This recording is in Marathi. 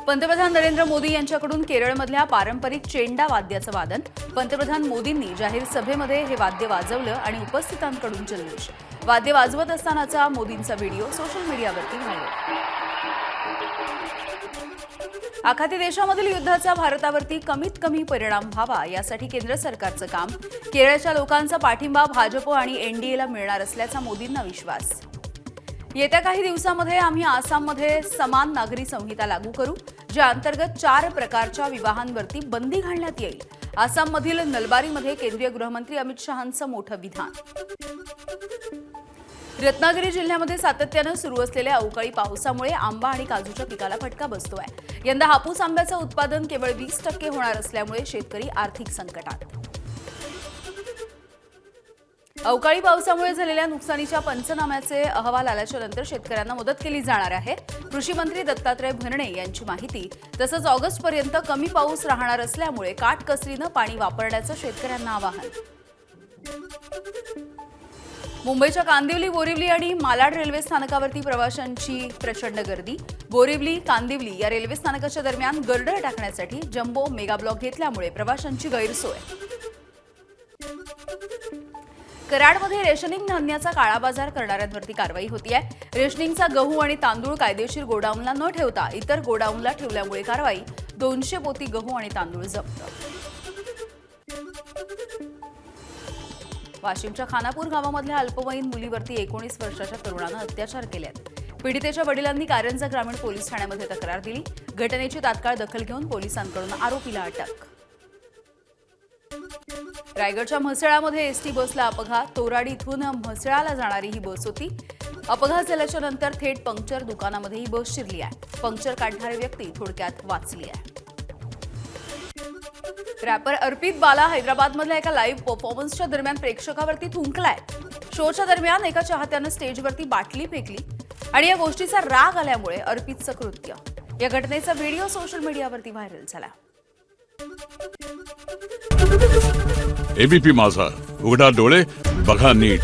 पंतप्रधान नरेंद्र मोदी यांच्याकडून केरळमधल्या पारंपरिक चेंडा वाद्याचं वादन। पंतप्रधान मोदींनी जाहीर सभेमध्ये हे वाद्य वाजवलं आणि उपस्थितांकडून जल्लोष। वाद्य वाजवत असतानाचा मोदींचा व्हिडिओ सोशल मीडियावरती व्हायरल। आखाती देशामधील युद्धाचा भारतावरती कमीत कमी परिणाम व्हावा यासाठी केंद्र सरकारचं काम। केरळच्या लोकांचा पाठिंबा भाजप आणि एनडीएला मिळणार असल्याचा मोदींना विश्वास। येत्या काही दिवसांमध्ये आम्ही आसाममध्ये समान नागरी संहिता लागू करू, ज्या अंतर्गत 4 प्रकारच्या विवाहांवरती बंदी घालण्यात येईल। आसाममधील नलबारीमध्ये केंद्रीय गृहमंत्री अमित शहांचं मोठं विधान। रत्नागिरी जिल्ह्यामध्ये सातत्यानं सुरू असलेल्या अवकाळी पावसामुळे आंबा आणि काजूच्या पिकाला फटका बसतोय। यंदा हापूस आंब्याचं उत्पादन केवळ 20% होणार असल्यामुळे शेतकरी आर्थिक संकटात। अवकाळी पावसामुळे झालेल्या नुकसानीच्या पंचनाम्याचे अहवाल आल्याच्या नंतर शेतकऱ्यांना मदत केली जाणार आहे। कृषी मंत्री दत्तात्रय भरणे यांची माहिती। तसंच ऑगस्टपर्यंत कमी पाऊस राहणार असल्यामुळे काटकसरीनं पाणी वापरण्याचं शेतकऱ्यांना आवाहन। मुंबईच्या कांदिवली, बोरिवली आणि मालाड रेल्वे स्थानकावरती प्रवाशांची प्रचंड गर्दी। बोरिवली कांदिवली या रेल्वे स्थानकाच्या दरम्यान गर्डर टाकण्यासाठी जम्बो मेगा ब्लॉक घेतल्यामुळे प्रवाशांची गैरसोय। कराडमध्ये रेशनिंग धान्याचा काळा बाजार करणाऱ्यांवरती कारवाई होती आहे। रेशनिंगचा गहू आणि तांदूळ कायदेशीर गोडाऊनला न ठेवता इतर गोडाऊनला ठेवल्यामुळे कारवाई। 200 पोती गहू आणि तांदूळ जप्त। वाशिमच्या खानापूर गावामधल्या अल्पवयीन मुलीवरती 19 वर्षाच्या तरुणानं अत्याचार केलेत। पीडितेच्या वडिलांनी कारंजा ग्रामीण पोलीस ठाण्यामध्ये तक्रार दिली। घटनेची तात्काळ दखल घेऊन पोलिसांकडून आरोपीला अटक। रायगडच्या म्हसळामध्ये एसटी बसला अपघात। तोराडी इथून म्हसळाला जाणारी ही बस होती। अपघात झाल्याच्या नंतर थेट पंक्चर दुकानामध्ये ही बस शिरली आहे। पंक्चर काढणारी व्यक्ती थोडक्यात वाचली आहे। रॅपर अर्पित बाला हैदराबादमधल्या एका लाईव्ह परफॉर्मन्सच्या दरम्यान प्रेक्षकावरती थुंकलाय। शोच्या दरम्यान एका चाहत्यानं स्टेजवरती बाटली फेकली आणि या गोष्टीचा राग आल्यामुळे अर्पितचं कृत्य। या घटनेचा व्हिडिओ सोशल मीडियावरती व्हायरल झाला। एबीपी माझा, उघडा डोळे बघा नीट।